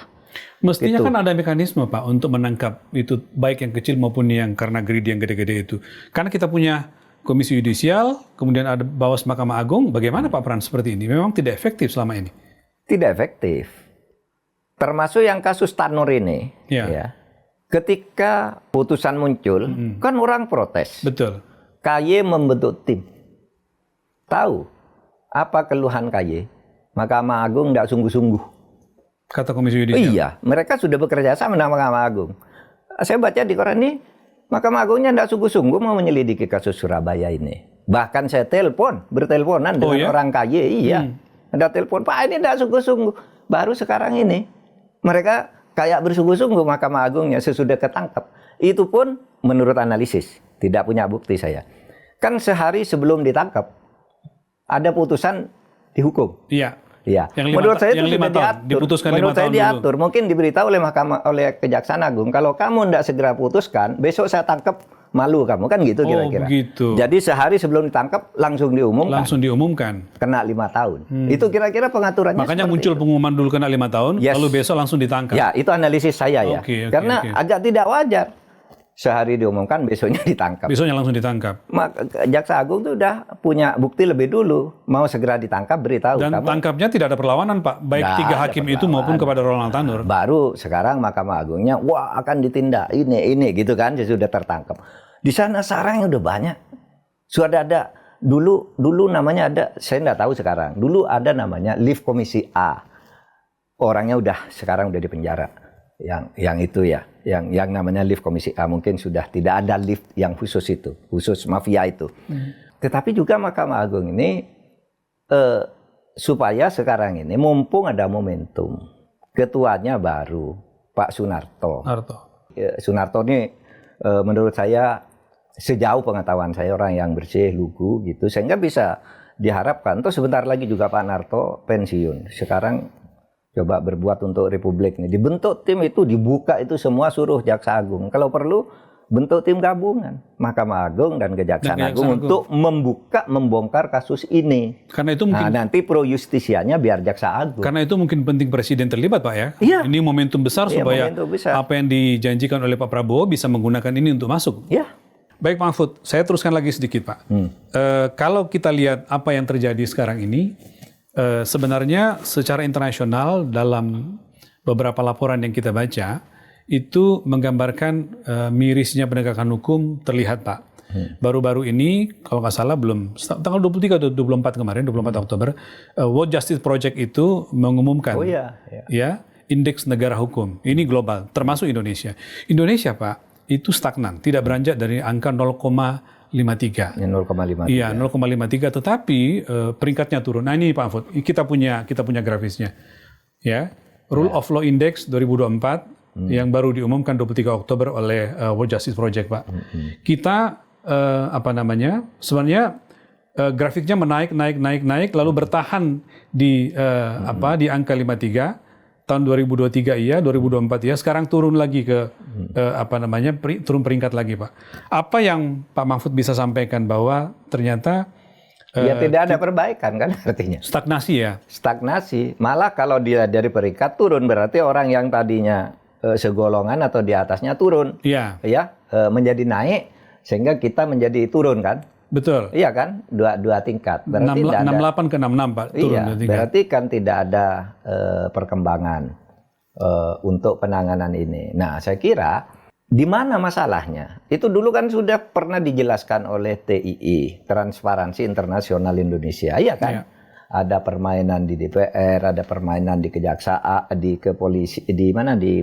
Speaker 2: Mestinya
Speaker 1: gitu.
Speaker 2: kan ada mekanisme Pak untuk menangkap itu, baik yang kecil maupun yang karena greedy yang gede-gede itu. Karena kita punya Komisi Yudisial, kemudian ada Bawas Mahkamah Agung. Bagaimana Pak peran seperti ini? Memang tidak efektif selama ini.
Speaker 1: Tidak efektif. Termasuk yang kasus Tanur ini. Ya. Ketika putusan muncul, kan orang protes.
Speaker 2: Betul.
Speaker 1: KY membentuk tim. Tahu apa keluhan KY? Mahkamah Agung tidak sungguh-sungguh.
Speaker 2: Kata Komisi Yudisial.
Speaker 1: Iya, mereka sudah bekerja sama dengan Mahkamah Agung. Saya baca di koran ini, Mahkamah Agungnya tidak sungguh-sungguh mau menyelidiki kasus Surabaya ini. Bahkan saya berteleponan dengan orang KY, ada telepon, Pak ini tidak sungguh-sungguh. Baru sekarang ini, mereka kayak bersungguh-sungguh Mahkamah Agungnya sesudah ketangkap. Itu pun menurut analisis, tidak punya bukti saya. Kan sehari sebelum ditangkap, ada putusan dihukum.
Speaker 2: Iya.
Speaker 1: Ya, menurut saya itu sudah diatur. Menurut saya diatur, mungkin diberitahu oleh Kejaksaan Agung. Kalau kamu tidak segera putuskan, besok saya tangkap, malu kamu, kan gitu kira-kira.
Speaker 2: Begitu.
Speaker 1: Jadi sehari sebelum ditangkap langsung diumumkan. Kena 5 tahun. Itu kira-kira pengaturannya.
Speaker 2: Makanya muncul pengumuman dulu kena 5 tahun, lalu besok langsung ditangkap.
Speaker 1: Ya, itu analisis saya ya. Karena agak tidak wajar. Sehari diumumkan, besoknya ditangkap.
Speaker 2: Besoknya langsung ditangkap.
Speaker 1: Jaksa Agung itu udah punya bukti lebih dulu. Mau segera ditangkap, beritahu.
Speaker 2: Dan tangkapnya tidak ada perlawanan, Pak. Baik 3 hakim itu maupun kepada Ronald Tanur.
Speaker 1: Baru sekarang Mahkamah Agungnya, wah akan ditindak, ini gitu kan, sudah tertangkap. Di sana sarangnya udah banyak. Sudah ada, dulu namanya ada, saya nggak tahu sekarang. Dulu ada namanya Lift Komisi A. Orangnya sekarang udah di penjara. Yang itu ya, yang namanya lift Komisi A, mungkin sudah tidak ada lift yang khusus itu, khusus mafia itu. Tetapi juga Mahkamah Agung ini supaya sekarang ini mumpung ada momentum, ketuanya baru Pak Sunarto. Sunarto ini menurut saya, sejauh pengetahuan saya, orang yang bersih, lugu gitu, sehingga bisa diharapkan. Terus sebentar lagi juga Pak Narto pensiun. Sekarang coba berbuat untuk Republik ini. Dibentuk tim itu, dibuka itu semua, suruh Jaksa Agung. Kalau perlu bentuk tim gabungan Mahkamah Agung dan Kejaksaan Agung untuk membongkar kasus ini.
Speaker 2: Karena itu mungkin
Speaker 1: nanti pro justisianya biar Jaksa Agung.
Speaker 2: Karena itu mungkin penting Presiden terlibat, Pak ya.
Speaker 1: Iya.
Speaker 2: Ini momentum besar supaya apa yang dijanjikan oleh Pak Prabowo bisa menggunakan ini untuk masuk.
Speaker 1: Iya.
Speaker 2: Baik Pak Mahfud, saya teruskan lagi sedikit Pak. Kalau kita lihat apa yang terjadi sekarang ini, sebenarnya secara internasional dalam beberapa laporan yang kita baca, itu menggambarkan mirisnya penegakan hukum terlihat, Pak. Baru-baru ini, kalau nggak salah belum, tanggal 23 atau 24 kemarin, 24 Oktober, World Justice Project itu mengumumkan ya indeks negara hukum. Ini global, termasuk Indonesia. Indonesia, Pak, itu stagnan, tidak beranjak dari angka 0,53.
Speaker 1: 0,53.
Speaker 2: Iya, 0,53, tetapi peringkatnya turun. Nah ini Pak Mahfud, kita punya grafisnya. Ya, Rule of Law Index 2024 yang baru diumumkan 23 Oktober oleh World Justice Project, Pak. Kita sebenarnya grafiknya naik naik lalu bertahan di di angka 53. Tahun 2023 iya, 2024 iya, sekarang turun lagi ke turun peringkat lagi, Pak. Apa yang Pak Mahfud bisa sampaikan bahwa ternyata
Speaker 1: ya tidak ada perbaikan kan artinya.
Speaker 2: Stagnasi ya.
Speaker 1: Stagnasi. Malah kalau dia dari peringkat turun berarti orang yang tadinya segolongan atau di atasnya turun.
Speaker 2: Iya.
Speaker 1: Ya, menjadi naik sehingga kita menjadi turun kan?
Speaker 2: Betul.
Speaker 1: Iya kan? Dua tingkat. Berarti
Speaker 2: 68 ke 66, Pak, turun.
Speaker 1: Iya, berarti kan tidak ada perkembangan untuk penanganan ini. Nah, saya kira di mana masalahnya? Itu dulu kan sudah pernah dijelaskan oleh TII, Transparansi Internasional Indonesia, iya kan? Iya. Ada permainan di DPR, ada permainan di kejaksaan, di kepolisi, di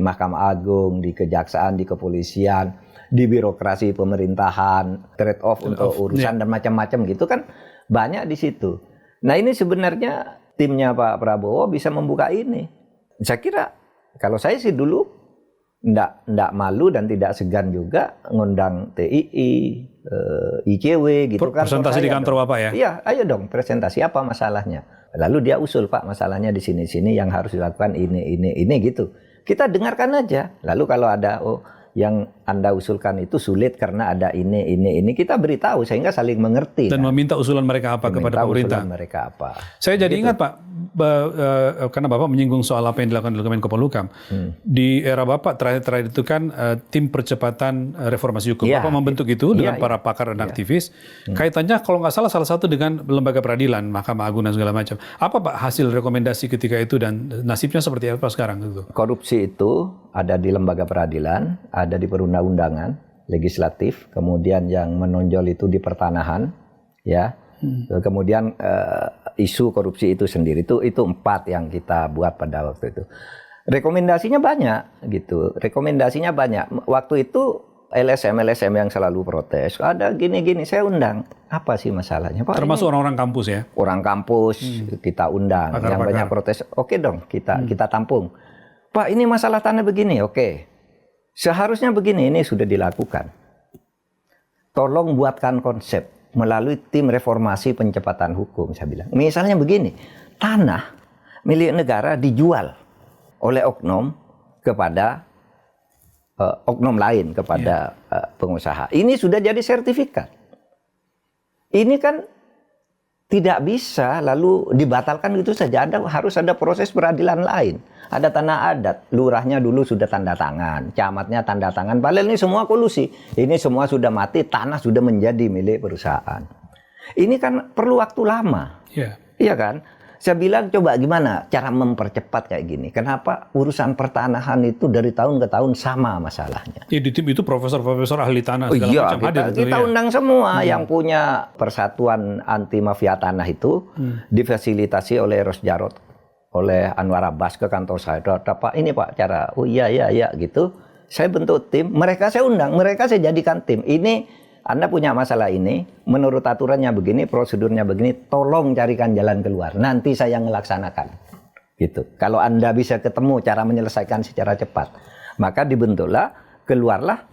Speaker 1: Mahkamah Agung, di kejaksaan, di kepolisian, di birokrasi pemerintahan, trade off untuk urusan dan macam-macam gitu kan banyak di situ. Nah ini sebenarnya timnya Pak Prabowo bisa membuka ini. Saya kira kalau saya sih dulu ndak malu dan tidak segan juga ngundang TII, ICW gitu kan.
Speaker 2: Presentasi di kantor Bapak ya?
Speaker 1: Iya, ayo dong presentasi apa masalahnya. Lalu dia usul, Pak masalahnya di sini-sini yang harus dilakukan ini gitu. Kita dengarkan aja. Lalu kalau ada yang Anda usulkan itu sulit karena ada ini kita beritahu sehingga saling mengerti
Speaker 2: dan meminta usulan mereka apa kepada pemerintah.
Speaker 1: Usulan mereka apa.
Speaker 2: Saya jadi ingat Pak, karena Bapak menyinggung soal apa yang dilakukan oleh Menko Polhukam. Di era Bapak terakhir itu kan tim percepatan reformasi hukum. Bapak membentuk itu dengan para pakar dan aktivis. Kaitannya kalau nggak salah satu dengan lembaga peradilan, Mahkamah Agung dan segala macam. Apa Pak hasil rekomendasi ketika itu dan nasibnya seperti apa sekarang itu?
Speaker 1: Korupsi itu ada di lembaga peradilan, ada di perundang-undangan, legislatif, kemudian yang menonjol itu di pertanahan, ya. Kemudian isu korupsi itu sendiri itu 4 yang kita buat pada waktu itu. Rekomendasinya banyak gitu. Rekomendasinya banyak. Waktu itu LSM yang selalu protes, ada gini-gini, saya undang. Apa sih masalahnya, Pak?
Speaker 2: Termasuk orang-orang kampus ya?
Speaker 1: Orang kampus kita undang. Yang banyak protes, oke dong, kita tampung. Pak, ini masalah tanah begini, oke. Seharusnya begini, ini sudah dilakukan. Tolong buatkan konsep melalui tim reformasi pencepatan hukum, saya bilang. Misalnya begini, tanah milik negara dijual oleh oknum kepada oknum lain, kepada pengusaha. Ini sudah jadi sertifikat. Ini kan tidak bisa lalu dibatalkan gitu saja. Harus ada proses peradilan lain. Ada tanah adat, lurahnya dulu sudah tanda tangan, camatnya tanda tangan. Padahal ini semua kolusi. Ini semua sudah mati, tanah sudah menjadi milik perusahaan. Ini kan perlu waktu lama. Iya kan? Saya bilang coba gimana cara mempercepat kayak gini. Kenapa urusan pertanahan itu dari tahun ke tahun sama masalahnya.
Speaker 2: Ya, di tim itu profesor-profesor ahli tanah segala macam hadir.
Speaker 1: Kita undang semua yang punya persatuan anti mafia tanah itu difasilitasi oleh Ros Jarot, oleh Anwar Abbas ke kantor saya. Pak ini Pak cara, iya gitu. Saya bentuk tim, mereka saya undang, mereka saya jadikan tim. Ini Anda punya masalah ini, menurut aturannya begini, prosedurnya begini, tolong carikan jalan keluar. Nanti saya ngelaksanakan. Gitu. Kalau Anda bisa ketemu cara menyelesaikan secara cepat, maka keluarlah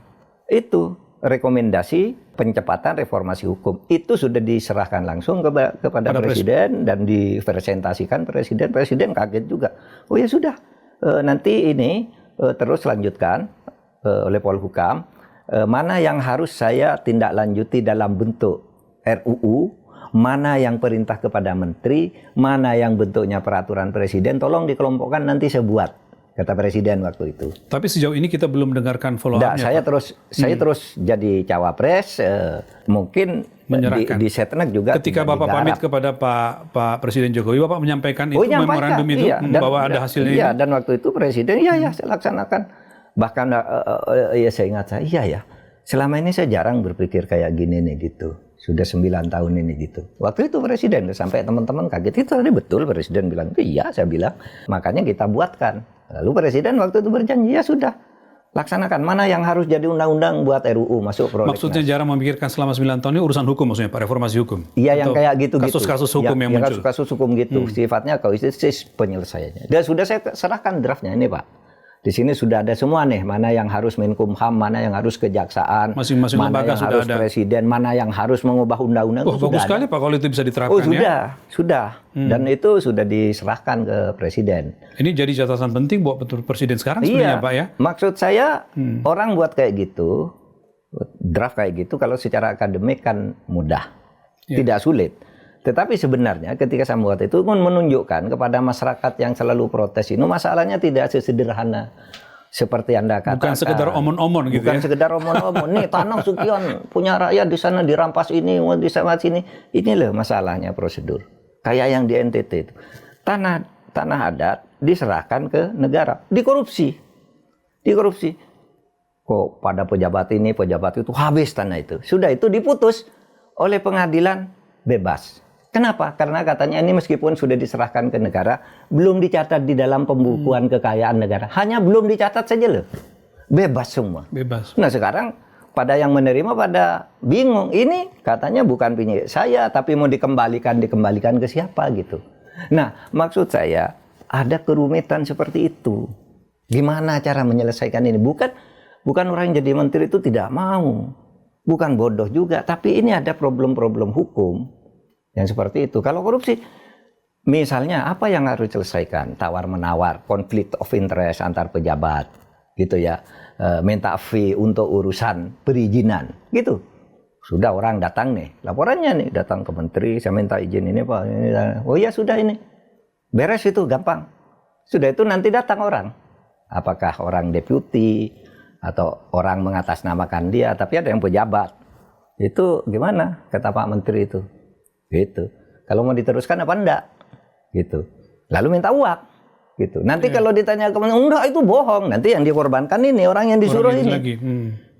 Speaker 1: itu rekomendasi pencepatan reformasi hukum. Itu sudah diserahkan langsung kepada Presiden dan dipresentasikan Presiden. Presiden kaget juga. Oh ya sudah, nanti ini terus lanjutkan oleh Polhukam. Mana yang harus saya tindak lanjuti dalam bentuk RUU, mana yang perintah kepada menteri, mana yang bentuknya peraturan presiden, tolong dikelompokkan nanti saya buat, kata presiden waktu itu.
Speaker 2: Tapi sejauh ini kita belum dengarkan follow-up-nya.
Speaker 1: Saya terus jadi cawapres, mungkin di Setnek juga.
Speaker 2: Ketika Bapak pamit kepada Pak Presiden Jokowi, Bapak menyampaikan itu memorandum itu bahwa ada hasilnya.
Speaker 1: Iya, dan waktu itu presiden, saya laksanakan. Bahkan ya saya ingat iya ya. Selama ini saya jarang berpikir kayak gini nih gitu. Sudah 9 tahun ini gitu. Waktu itu presiden sampai teman-teman kaget, itu tadi betul presiden bilang, iya saya bilang. Makanya kita buatkan. Lalu presiden waktu itu berjanji, ya sudah. Laksanakan. Mana yang harus jadi undang-undang buat RUU masuk prolegnas.
Speaker 2: Maksudnya jarang memikirkan selama 9 tahun ini urusan hukum maksudnya Pak, reformasi hukum?
Speaker 1: Iya yang kayak gitu-gitu.
Speaker 2: Kasus-kasus hukum yang muncul?
Speaker 1: Kasus-kasus hukum gitu. Sifatnya kauistis penyelesaiannya. Dan sudah saya serahkan draftnya ini Pak. Di sini sudah ada semua nih, mana yang harus Menkumham, mana yang harus kejaksaan,
Speaker 2: masing-masing
Speaker 1: mana
Speaker 2: lembaga
Speaker 1: yang
Speaker 2: sudah
Speaker 1: harus
Speaker 2: ada.
Speaker 1: presiden, mana yang harus mengubah undang-undang.
Speaker 2: Oh, bagus sekali Pak kalau itu bisa diterapkan ya.
Speaker 1: Sudah. Dan itu sudah diserahkan ke presiden.
Speaker 2: Ini jadi catatan penting buat betul presiden sekarang sebenarnya Pak ya.
Speaker 1: Maksud saya orang buat kayak gitu, draft kayak gitu kalau secara akademik kan mudah, tidak sulit. Tetapi sebenarnya ketika saya buat itu pun menunjukkan kepada masyarakat yang selalu protes ini masalahnya tidak sesederhana seperti Anda katakan.
Speaker 2: Bukan sekedar omon-omon gitu
Speaker 1: Bukan
Speaker 2: ya.
Speaker 1: sekedar omon-omon. Nih tanah Sukion punya rakyat di sana dirampas ini, di sana sini. Ini loh masalahnya prosedur. Kayak yang di NTT itu. Tanah adat diserahkan ke negara, dikorupsi. Kok pada pejabat ini, pejabat itu habis tanah itu. Sudah itu diputus oleh pengadilan bebas. Kenapa? Karena katanya ini meskipun sudah diserahkan ke negara, belum dicatat di dalam pembukuan kekayaan negara. Hanya belum dicatat saja loh. Bebas semua.
Speaker 2: Bebas.
Speaker 1: Nah sekarang pada yang menerima pada bingung. Ini katanya bukan punya saya, tapi mau dikembalikan ke siapa gitu. Nah maksud saya ada kerumitan seperti itu. Gimana cara menyelesaikan ini? Bukan orang yang jadi menteri itu tidak mau. Bukan bodoh juga. Tapi ini ada problem-problem hukum. Yang seperti itu. Kalau korupsi, misalnya apa yang harus diselesaikan? Tawar-menawar, konflik of interest antar pejabat, gitu ya. Minta fee untuk urusan perizinan, gitu. Sudah orang datang nih, laporannya nih, datang ke menteri, saya minta izin ini Pak. Ini. Oh iya sudah ini. Beres itu, gampang. Sudah itu nanti datang orang. Apakah orang deputi, atau orang mengatasnamakan dia, tapi ada yang pejabat. Itu gimana, kata Pak Menteri itu. Gitu. Kalau mau diteruskan apa enggak? Gitu. Lalu minta uang. Gitu. Nanti kalau ditanya ke enggak itu bohong. Nanti yang dikorbankan ini orang yang disuruh ini.
Speaker 2: Lagi.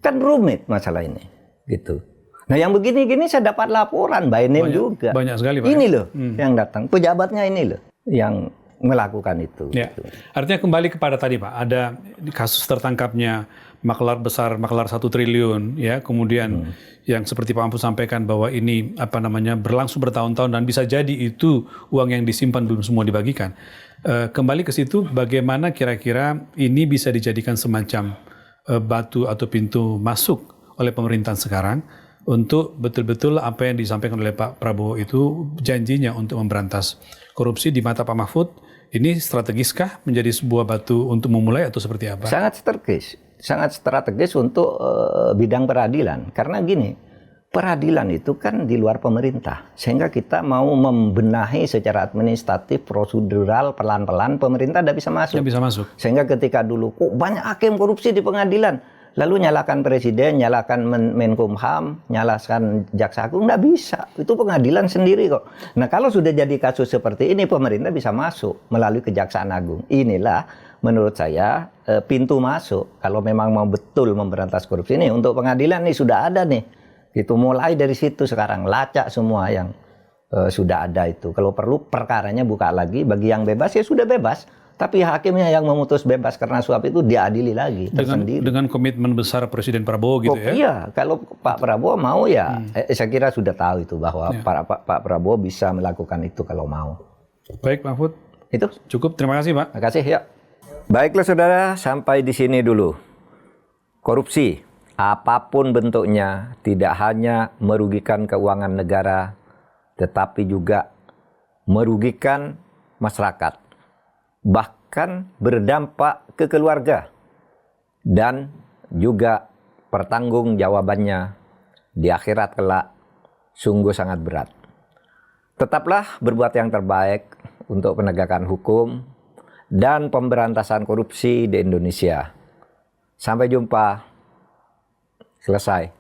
Speaker 1: Kan rumit masalah ini. Gitu. Nah yang begini-gini saya dapat laporan by name juga.
Speaker 2: Banyak sekali Pak.
Speaker 1: Ini loh yang datang. Pejabatnya ini loh yang melakukan itu.
Speaker 2: Ya.
Speaker 1: Gitu.
Speaker 2: Artinya kembali kepada tadi Pak, ada kasus tertangkapnya maklar besar, maklar 1 triliun, ya, kemudian yang seperti Pak Mahfud sampaikan bahwa ini berlangsung bertahun-tahun dan bisa jadi itu uang yang disimpan belum semua dibagikan. Kembali ke situ, bagaimana kira-kira ini bisa dijadikan semacam batu atau pintu masuk oleh pemerintahan sekarang untuk betul-betul apa yang disampaikan oleh Pak Prabowo itu janjinya untuk memberantas korupsi di mata Pak Mahfud. Ini strategiskah menjadi sebuah batu untuk memulai atau seperti apa?
Speaker 1: Sangat strategis untuk bidang peradilan. Karena gini, peradilan itu kan di luar pemerintah. Sehingga kita mau membenahi secara administratif, prosedural, pelan-pelan, pemerintah tidak bisa masuk.
Speaker 2: Tidak bisa masuk.
Speaker 1: Sehingga ketika dulu, kok banyak hakim korupsi di pengadilan. Lalu nyalakan presiden, nyalakan Menkumham, nyalakan Jaksa Agung, nggak bisa. Itu pengadilan sendiri kok. Nah kalau sudah jadi kasus seperti ini, pemerintah bisa masuk melalui Kejaksaan Agung. Inilah menurut saya pintu masuk. Kalau memang mau betul memberantas korupsi ini, untuk pengadilan nih sudah ada nih. Itu mulai dari situ sekarang, lacak semua yang sudah ada itu. Kalau perlu perkaranya buka lagi, bagi yang bebas ya sudah bebas. Tapi hakimnya yang memutus bebas karena suap itu diadili lagi tersendiri.
Speaker 2: Dengan komitmen besar Presiden Prabowo gitu ya?
Speaker 1: Iya, kalau Pak Prabowo mau ya, saya kira sudah tahu itu bahwa Pak Prabowo bisa melakukan itu kalau mau.
Speaker 2: Baik Pak Mahfud,
Speaker 1: itu
Speaker 2: cukup. Terima kasih Pak.
Speaker 1: Terima kasih ya. Baiklah saudara, sampai di sini dulu. Korupsi, apapun bentuknya, tidak hanya merugikan keuangan negara, tetapi juga merugikan masyarakat. Bahkan berdampak ke keluarga dan juga pertanggungjawabannya di akhirat kelak sungguh sangat berat. Tetaplah berbuat yang terbaik untuk penegakan hukum dan pemberantasan korupsi di Indonesia. Sampai jumpa. Selesai.